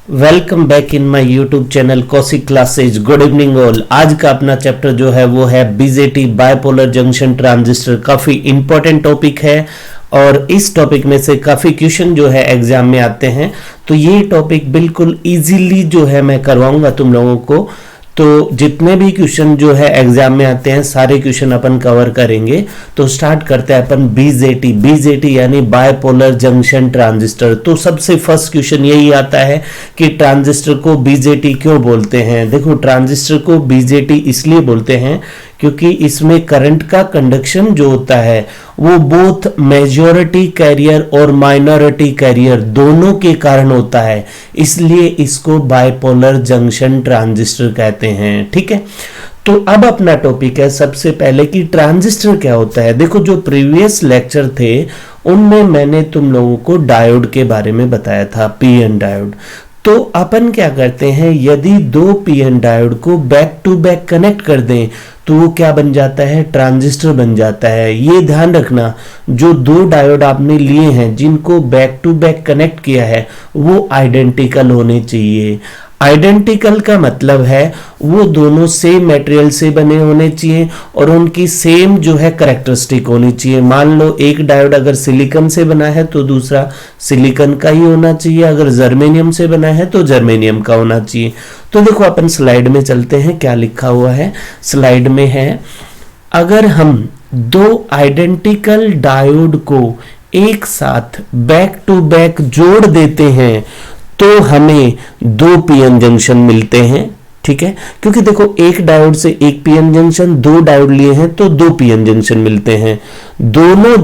Welcome back in my YouTube channel Kaushik classes. Good evening all. आज का अपना chapter जो है वो है बीजेटी बायपोलर जंक्शन ट्रांजिस्टर। काफी इंपॉर्टेंट टॉपिक है और इस टॉपिक में से काफी क्वेश्चन जो है एग्जाम में आते हैं, तो ये टॉपिक बिल्कुल इजीली जो है मैं करवाऊंगा तुम लोगों को। तो जितने भी क्वेश्चन जो है एग्जाम में आते हैं सारे क्वेश्चन अपन कवर करेंगे। तो स्टार्ट करते हैं अपन बीजेटी यानी बायपोलर जंक्शन ट्रांजिस्टर। तो सबसे फर्स्ट क्वेश्चन यही आता है कि ट्रांजिस्टर को बीजेटी क्यों बोलते हैं। देखो, ट्रांजिस्टर को बीजेटी इसलिए बोलते हैं क्योंकि इसमें करंट का कंडक्शन जो होता है वो बोथ मेजॉरिटी कैरियर और माइनॉरिटी कैरियर दोनों के कारण होता है, इसलिए इसको बायपोलर जंक्शन ट्रांजिस्टर कहते हैं। ठीक है, तो अब अपना टॉपिक है सबसे पहले कि ट्रांजिस्टर क्या होता है। देखो, जो प्रीवियस लेक्चर थे उनमें मैंने तुम लोगों को डायोड के बारे में बताया था, पीएन डायोड। तो अपन क्या करते हैं, यदि दो पीएन डायोड को बैक टू बैक कनेक्ट कर दें तो वो क्या बन जाता है, ट्रांजिस्टर बन जाता है। ये ध्यान रखना, जो दो डायोड आपने लिए हैं जिनको बैक टू बैक कनेक्ट किया है वो आइडेंटिकल होने चाहिए। आइडेंटिकल का मतलब है वो दोनों सेम मटेरियल से बने होने चाहिए और उनकी सेम जो है कैरेक्टरिस्टिक होनी चाहिए। मान लो एक डायोड अगर सिलिकॉन से बना है तो दूसरा सिलिकॉन का ही होना चाहिए, अगर जर्मेनियम से बना है तो जर्मेनियम का होना चाहिए। तो देखो, अपन स्लाइड में चलते हैं, क्या लिखा हुआ है स्लाइड में है, अगर हम दो आइडेंटिकल डायोड को एक साथ बैक टू बैक जोड़ देते हैं तो हमें दो पीएन जंक्शन मिलते हैं। ठीक है, क्योंकि देखो एक डायोड से एक पीएन जंक्शन, दो डायोड लिए हैं तो दो पीएन जंक्शन मिलते हैं। दोनों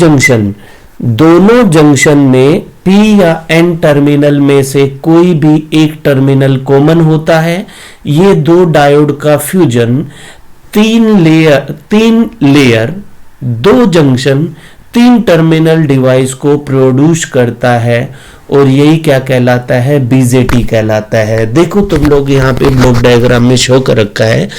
जंक्शन में पी या एन टर्मिनल में से कोई भी एक टर्मिनल कॉमन होता है। ये दो डायोड का फ्यूजन तीन लेयर दो जंक्शन तीन टर्मिनल डिवाइस को प्रोड्यूस करता है और यही क्या कहलाता है, बीजेटी कहलाता है। देखो, तुम लोग यहाँ पे ब्लॉक डायग्राम में शो कर रखा है,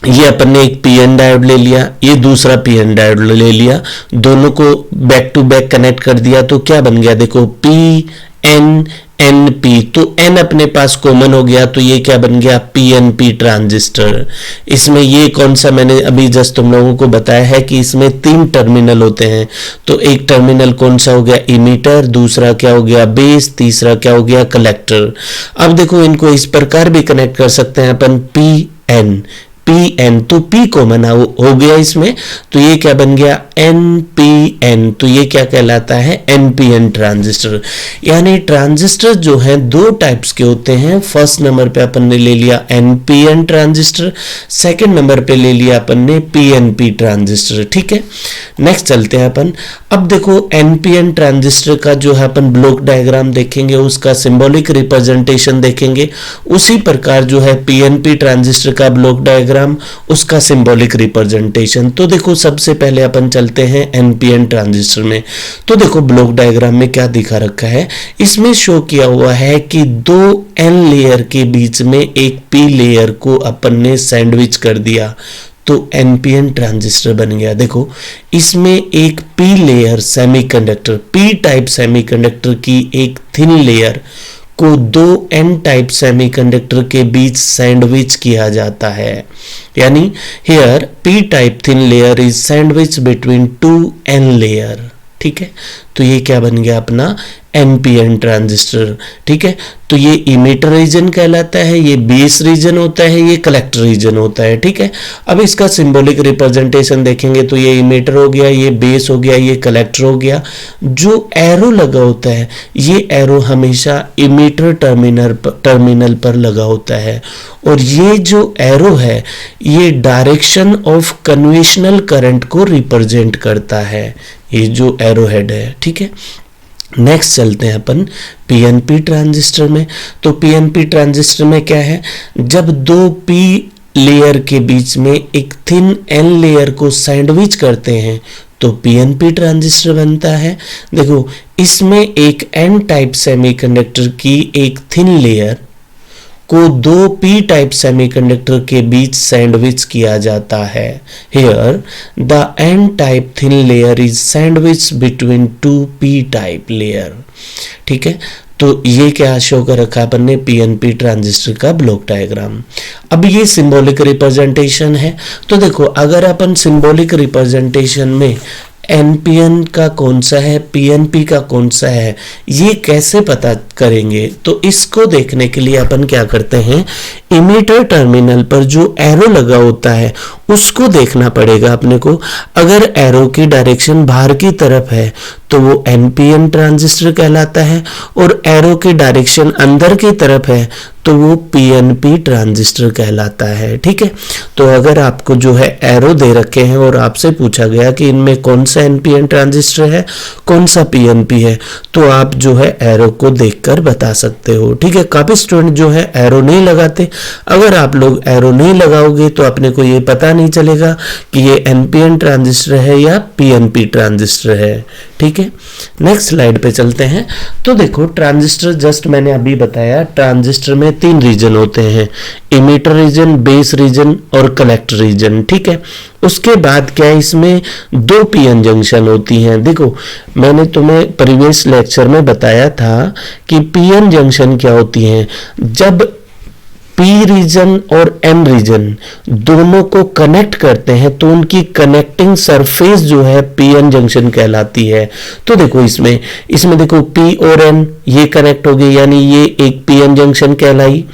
ये अपन ने एक पीएन डायोड ले लिया, ये दूसरा पीएन डायोड ले लिया, दोनों को बैक टू बैक कनेक्ट कर दिया तो क्या बन गया, देखो पी एन एन पी। तो एन अपने पास कॉमन हो गया तो ये क्या बन गया, पीएनपी ट्रांजिस्टर। इसमें ये कौन सा मैंने अभी जस्ट तुम लोगों को बताया है कि इसमें तीन टर्मिनल होते हैं। तो एक टर्मिनल कौन सा हो गया, इमीटर, दूसरा क्या हो गया, बेस, तीसरा क्या हो गया, कलेक्टर। अब देखो, इनको इस प्रकार भी कनेक्ट कर सकते हैं अपन, पी एन, तो पी कॉमन हो गया इसमें, तो ये क्या बन गया, एनपीएन। तो ये क्या कहलाता है, एनपीएन ट्रांजिस्टर। यानी ट्रांजिस्टर जो है दो टाइप्स के होते हैं। फर्स्ट नंबर पे अपन ने ले लिया एनपीएन ट्रांजिस्टर, सेकंड नंबर पे ले लिया अपन ने पीएनपी ट्रांजिस्टर। ठीक है, नेक्स्ट चलते हैं अपन। अब देखो, एनपीएन ट्रांजिस्टर का जो है अपन ब्लॉक डायग्राम देखेंगे, उसका सिंबॉलिक रिप्रेजेंटेशन देखेंगे। उसी प्रकार जो है पीएनपी ट्रांजिस्टर का ब्लॉक डायग्राम, उसका सिंबॉलिक रिप्रेजेंटेशन। तो देखो, सबसे पहले अपन चलते हैं एनपीएन ट्रांजिस्टर में। तो देखो, ब्लॉक डायग्राम में क्या दिखा रखा है, इसमें शो किया हुआ है कि दो एन लेयर के बीच में एक पी लेयर को अपन ने सैंडविच कर दिया तो एनपीएन ट्रांजिस्टर बन गया। देखो, इसमें एक P layer semiconductor, P type semiconductor की एक थिन लेयर को दो एन टाइप सेमीकंडक्टर के बीच सैंडविच किया जाता है। यानी here P type thin layer is sandwich between two N layer. ठीक है, तो ये क्या बन गया अपना एनपीएन ट्रांजिस्टर। ठीक है, तो ये इमीटर रीजन कहलाता है, ये बेस रीजन होता है, ये कलेक्टर रीजन होता है। ठीक है, अब इसका सिंबॉलिक रिप्रेजेंटेशन देखेंगे तो ये इमीटर हो गया, ये बेस हो गया, ये कलेक्टर हो गया। जो एरो लगा होता है ये एरो हमेशा इमीटर टर्मिनल पर लगा होता है और ये जो एरो है ये डायरेक्शन ऑफ कन्वेंशनल करंट को रिप्रेजेंट करता है, ये जो एरो हेड है। ठीक है, नेक्स्ट चलते हैं अपन पीएनपी ट्रांजिस्टर में। तो पीएनपी ट्रांजिस्टर में क्या है, जब दो पी लेयर के बीच में एक थिन एन लेयर को सैंडविच करते हैं तो पीएनपी ट्रांजिस्टर बनता है। देखो, इसमें एक एन टाइप सेमीकंडक्टर की एक थिन लेयर को दो पी टाइप सेमीकंडक्टर के बीच सैंडविच किया जाता है। Here the N type thin layer is sandwich between two P type layer. ठीक है, तो ये क्या शो कर रखा अपन ने, पीएनपी ट्रांजिस्टर का ब्लॉक डायग्राम। अब ये सिंबॉलिक रिप्रेजेंटेशन है। तो देखो अगर अपन सिंबॉलिक रिप्रेजेंटेशन में एनपीएन का कौन सा है, पीएनपी का कौन सा है, ये कैसे पता करेंगे, तो इसको देखने के लिए अपन क्या करते हैं, इमीटर टर्मिनल पर जो एरो लगा होता है उसको देखना पड़ेगा अपने को। अगर एरो की डायरेक्शन बाहर की तरफ है तो वो एनपीएन ट्रांजिस्टर कहलाता है, और एरो की डायरेक्शन अंदर की तरफ है तो वो पीएनपी ट्रांजिस्टर कहलाता है। ठीक है, तो अगर आपको जो है एरो दे रखे हैं और आपसे पूछा गया कि इनमें कौन सा एनपीएन ट्रांजिस्टर है, कौन सा पीएनपी है, तो आप जो है एरो को देखकर बता सकते हो। ठीक है, काफी स्टूडेंट जो है एरो नहीं लगाते। अगर आप लोग एरो नहीं लगाओगे तो अपने को ये पता नहीं चलेगा कि ये एनपीएन ट्रांजिस्टर है या पीएनपी ट्रांजिस्टर है। ठीक है, नेक्स्ट स्लाइड पे चलते हैं। तो देखो ट्रांजिस्टर, जस्ट मैंने अभी बताया, ट्रांजिस्टर में 3 रीजन होते हैं, इमीटर रीजन, बेस रीजन और कलेक्टर रीजन। ठीक है, उसके बाद क्या है, इसमें 2 पीएन जंक्शन होती हैं। देखो मैंने तुम्हें प्रीवियस लेक्चर में बताया था कि पीएन जंक्शन क्या होती हैं, जब पी रीजन और एन रीजन दोनों को कनेक्ट करते हैं तो उनकी कनेक्टिंग सरफेस जो है पीएन जंक्शन कहलाती है। तो देखो इसमें देखो पी और एन ये कनेक्ट हो गए, यानी ये एक पीएन जंक्शन कहलाई।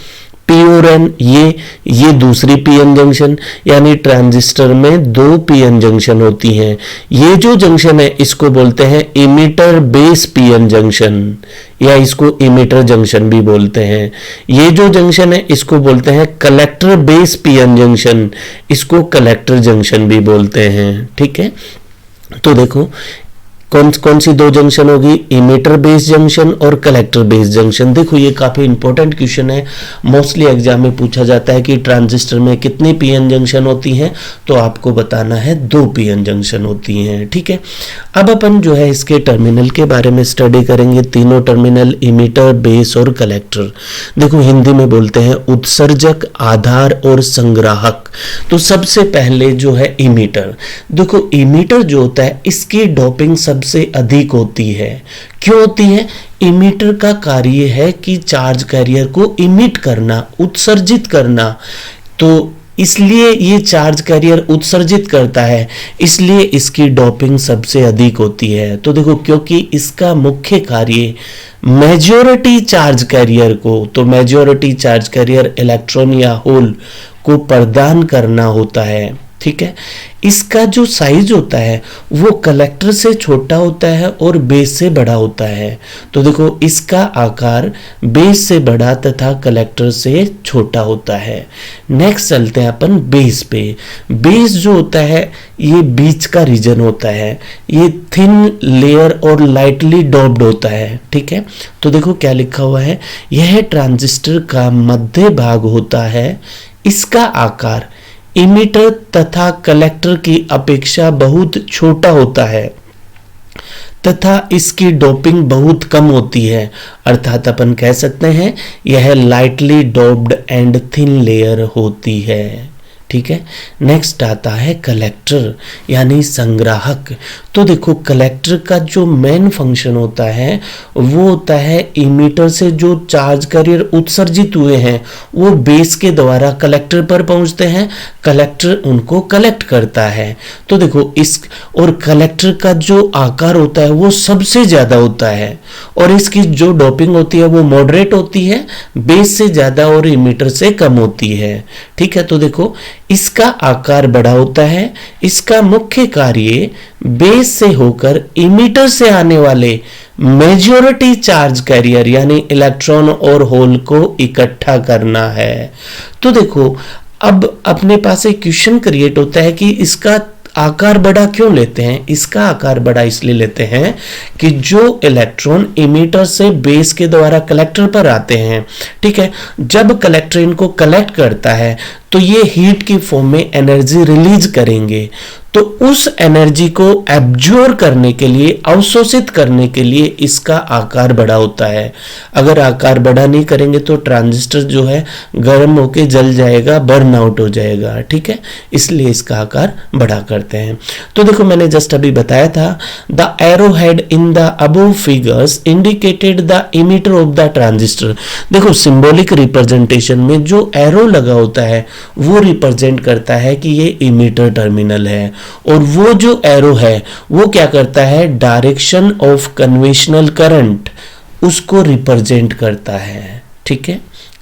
पी और एन ये दूसरी पीएन जंक्शन, यानी ट्रांजिस्टर में 2 पीएन जंक्शन होती हैं। ये जो जंक्शन है इसको बोलते हैं इमीटर बेस पीएन जंक्शन, या इसको इमीटर जंक्शन भी बोलते हैं। ये जो जंक्शन है इसको बोलते हैं कलेक्टर बेस पीएन जंक्शन, इसको कलेक्टर जंक्शन भी बोलते हैं। ठीक है, तो देखो कौन सी 2 जंक्शन होगी, इमीटर बेस जंक्शन और कलेक्टर बेस जंक्शन। देखो ये काफी इंपॉर्टेंट क्वेश्चन है, मोस्टली एग्जाम में पूछा जाता है कि ट्रांजिस्टर में कितनी पीएन जंक्शन होती हैं, तो आपको बताना है 2 पीएन जंक्शन होती हैं। ठीक है, अब अपन जो है इसके टर्मिनल के बारे में स्टडी करेंगे, तीनों टर्मिनल, इमीटर, बेस और कलेक्टर। देखो हिंदी में बोलते हैं उत्सर्जक, आधार और संग्राहक। तो सबसे पहले जो है इमीटर। देखो इमीटर जो होता है इसकी डोपिंग सबसे अधिक होती है। क्यों होती है? इमीटर का कार्य है कि चार्ज कैरियर को इमिट करना, उत्सर्जित करना, तो इसलिए ये चार्ज कैरियर उत्सर्जित करता है, इसलिए इसकी डोपिंग सबसे अधिक होती है। तो देखो क्योंकि इसका मुख्य कार्य मेजॉरिटी चार्ज कैरियर को, तो मेजॉरिटी चार्ज कैरियर इलेक्ट्रॉन या होल को प्रदान करना होता है। ठीक है, इसका जो साइज होता है वो कलेक्टर से छोटा होता है और बेस से बड़ा होता है। तो देखो इसका आकार बेस से बड़ा तथा कलेक्टर से छोटा होता है। नेक्स्ट चलते हैं अपन बेस पे। बेस जो होता है ये बीच का रीजन होता है, ये थिन लेयर और लाइटली डॉप्ड होता है। ठीक है, तो देखो क्या लिखा हुआ है, यह ट्रांजिस्टर का मध्य भाग होता है। इसका आकार इमीटर तथा कलेक्टर की अपेक्षा बहुत छोटा होता है तथा इसकी डोपिंग बहुत कम होती है, अर्थात अपन कह सकते हैं यह lightly doped and thin layer होती है। ठीक है, नेक्स्ट आता है कलेक्टर यानी संग्राहक। तो देखो कलेक्टर का जो मेन फंक्शन होता है वो होता है इमीटर से जो चार्ज कैरियर उत्सर्जित हुए हैं वो बेस के द्वारा कलेक्टर पर पहुंचते हैं, कलेक्टर उनको कलेक्ट करता है। तो देखो इस और कलेक्टर का जो आकार होता है वो सबसे ज्यादा होता है और इसकी जो डोपिंग होती है वो मॉडरेट होती है, बेस से ज्यादा और इमीटर से कम होती है। ठीक है, तो देखो इसका आकार बड़ा होता है, इसका मुख्य कार्य बेस से होकर इमीटर से आने वाले मेजॉरिटी चार्ज कैरियर यानी इलेक्ट्रॉन और होल को इकट्ठा करना है। तो देखो अब अपने पास एक क्वेश्चन क्रिएट होता है कि इसका आकार बड़ा क्यों लेते हैं? इसका आकार बड़ा इसलिए लेते हैं कि जो इलेक्ट्रॉन इमीटर से बेस के द्वारा कलेक्टर पर आते हैं, ठीक है, जब कलेक्टर इनको कलेक्ट करता है तो ये हीट की फॉर्म में एनर्जी रिलीज करेंगे, तो उस एनर्जी को एब्जॉर्ब करने के लिए, अवशोषित करने के लिए इसका आकार बड़ा होता है। अगर आकार बड़ा नहीं करेंगे तो ट्रांजिस्टर जो है गर्म होके जल जाएगा, बर्न आउट हो जाएगा, ठीक है, इसलिए इसका आकार बड़ा करते हैं। तो देखो मैंने जस्ट अभी बताया था, the arrow head in the above figures indicated the emitter of the transistor. देखो सिंबॉलिक रिप्रेजेंटेशन में जो एरो लगा होता है वो रिप्रेजेंट करता है कि ये इमीटर टर्मिनल है, और वो जो एरो है वो क्या करता है, डायरेक्शन ऑफ कन्वेंशनल करंट उसको रिप्रेजेंट करता है, ठीक है।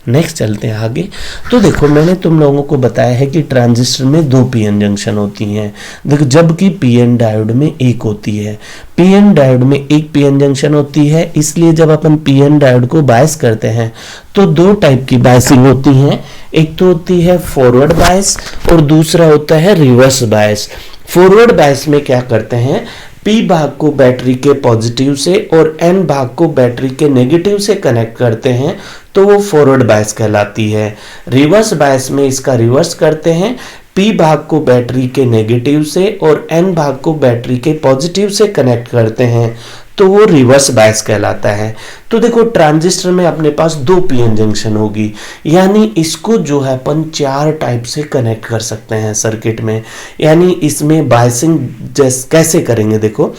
नेक्स्ट चलते हैं आगे। तो देखो मैंने तुम लोगों को बताया है कि ट्रांजिस्टर में 2 पीएन जंक्शन होती हैं, देखो जबकि पीएन डायोड में एक होती है। पीएन डायोड में एक पीएन जंक्शन होती है, इसलिए जब अपन पीएन डायोड को बायस करते हैं तो 2 टाइप की बायसिंग होती है। एक तो होती है फॉरवर्ड बायस और दूसरा होता है रिवर्स बायस। फॉरवर्ड बायस में क्या करते हैं, पी भाग को बैटरी के पॉजिटिव से और एन भाग को बैटरी के नेगेटिव से कनेक्ट करते हैं, तो वो फॉरवर्ड बायस कहलाती है। रिवर्स बायस में इसका रिवर्स करते हैं, पी भाग को बैटरी के नेगेटिव से और एन भाग को बैटरी के पॉजिटिव से कनेक्ट करते हैं, तो वो रिवर्स बायस कहलाता है। तो देखो ट्रांजिस्टर में अपने पास 2 पीएन जंक्शन होगी, यानी इसको जो है अपन 4 टाइप से कनेक्ट कर सकते हैं सर्किट में। यानी इसमें बायसिंग कैसे करेंगे, देखो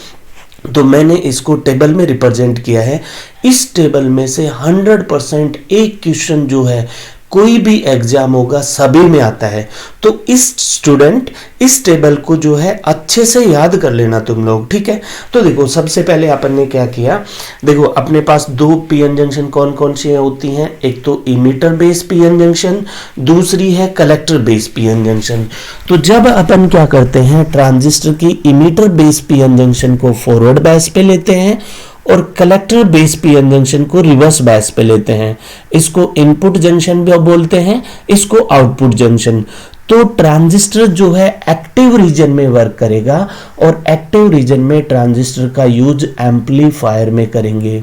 तो मैंने इसको टेबल में रिप्रेजेंट किया है। इस टेबल में से 100% एक क्वेश्चन जो है कोई भी एग्जाम होगा सभी में आता है, तो इस स्टूडेंट इस टेबल को जो है अच्छे से याद कर लेना तुम लोग, ठीक है। तो देखो सबसे पहले अपन ने क्या किया, देखो अपने पास 2 पीएन जंक्शन कौन कौन सी होती हैं, एक तो इमीटर बेस पीएन जंक्शन, दूसरी है कलेक्टर बेस पीएन जंक्शन। तो जब अपन क्या करते हैं, ट्रांजिस्टर की इमीटर बेस पीएन जंक्शन को फॉरवर्ड बायस पे लेते हैं और कलेक्टर बेस पीएन जंक्शन को रिवर्स बायस पे लेते हैं, इसको इनपुट जंक्शन भी बोलते हैं, इसको आउटपुट जंक्शन। तो ट्रांजिस्टर जो है एक्टिव रीजन में वर्क करेगा और एक्टिव रीजन में ट्रांजिस्टर का यूज एम्पलीफायर में करेंगे।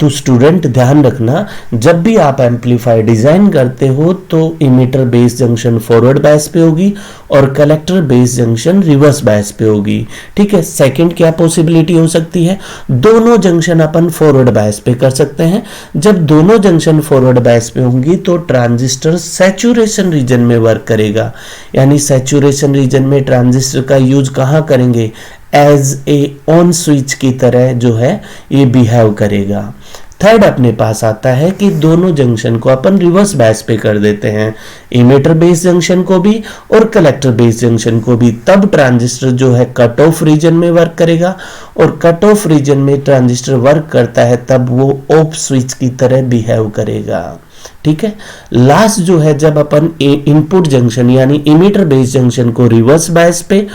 तो स्टूडेंट ध्यान रखना, जब भी आप एम्पलीफायर डिजाइन करते हो तो emitter base junction forward bias पे होगी और collector base junction reverse bias पे होगी, ठीक है। सेकंड क्या पॉसिबिलिटी हो सकती है, दोनों जंक्शन अपन फॉरवर्ड बायस पे कर सकते हैं। जब दोनों जंक्शन फॉरवर्ड बायस पे होंगी तो ट्रांजिस्टर सैचुरेशन रीजन में वर्क करेगा, यानी सैचुरेशन रीजन में ट्रांजिस्टर का यूज कहां करेंगे, एज ए ऑन स्विच की तरह जो है ये बिहेव करेगा। थर्ड अपने पास आता है कि दोनों जंक्शन को अपन रिवर्स बायस पे कर देते हैं, इमीटर बेस जंक्शन को भी और कलेक्टर बेस जंक्शन को भी, तब ट्रांजिस्टर जो है कट ऑफ रीजन में वर्क करेगा और कट ऑफ रीजन में ट्रांजिस्टर वर्क करता है तब वो ऑफ स्विच की तरह बिहेव करेगा, ठीक है। लास्ट जो है, जब अपन इनपुट जंक्शन यानी इमीटर बेस जंक्शन को रिवर्स बायस पे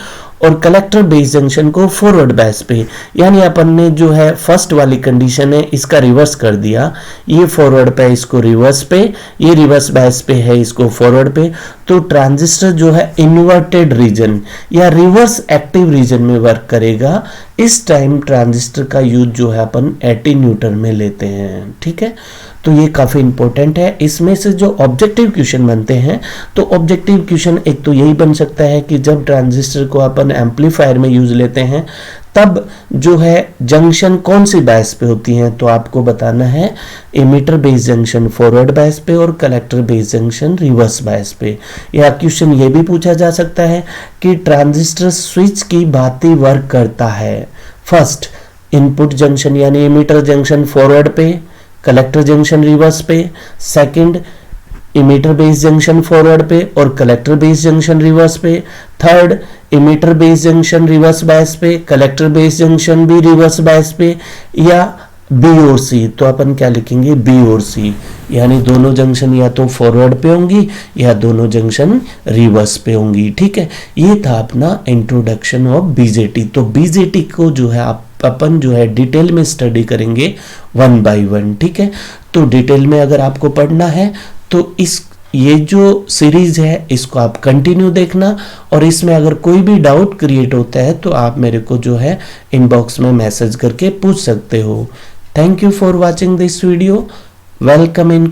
और कलेक्टर बेस जंक्शन को फॉरवर्ड बायस पे, यानी अपन ने जो है फर्स्ट वाली कंडीशन है इसका रिवर्स कर दिया, ये फॉरवर्ड पे इसको रिवर्स पे, ये रिवर्स बायस पे है इसको फॉरवर्ड पे, तो ट्रांजिस्टर जो है इन्वर्टेड रीजन या रिवर्स एक्टिव रीजन में वर्क करेगा। इस टाइम ट्रांजिस्टर का यूज जो है अपन एटीन्यूटर में लेते हैं, ठीक है। तो ये काफी इंपॉर्टेंट है। इसमें से जो ऑब्जेक्टिव क्वेश्चन बनते हैं, तो ऑब्जेक्टिव क्वेश्चन एक तो यही बन सकता है कि जब ट्रांजिस्टर को अपन एम्पलीफायर में यूज लेते हैं तब जो है जंक्शन कौन सी बायस पे होती हैं, तो आपको बताना है emitter base junction forward bias पे और collector base junction reverse bias पे। या क्वेश्चन ये भी पूछा जा सकता है कि ट्रांजिस्टर स्विच की भांति वर्क करता है, फर्स्ट इनपुट जंक्शन यानी इमीटर जंक्शन फॉरवर्ड पे, कलेक्टर जंक्शन रिवर्स पे, second emitter base junction forward पे और कलेक्टर बेस जंक्शन रिवर्स पे, third emitter base junction reverse bias पे, कलेक्टर बेस जंक्शन भी रिवर्स बायस पे, या बी और सी। तो अपन क्या लिखेंगे, बी और सी, यानी दोनों जंक्शन या तो फॉरवर्ड पे होंगी या दोनों जंक्शन रिवर्स पे होंगी, ठीक है। ये था अपना इंट्रोडक्शन ऑफ बीजेटी। तो बीजेटी को जो है अपन जो है डिटेल में स्टडी करेंगे 1 by 1, ठीक है। तो डिटेल में अगर आपको पढ़ना है तो ये जो सीरीज है इसको आप कंटिन्यू देखना, और इसमें अगर कोई भी डाउट क्रिएट होता है तो आप मेरे को जो है इनबॉक्स में मैसेज करके पूछ सकते हो। Thank you for watching this video, welcome in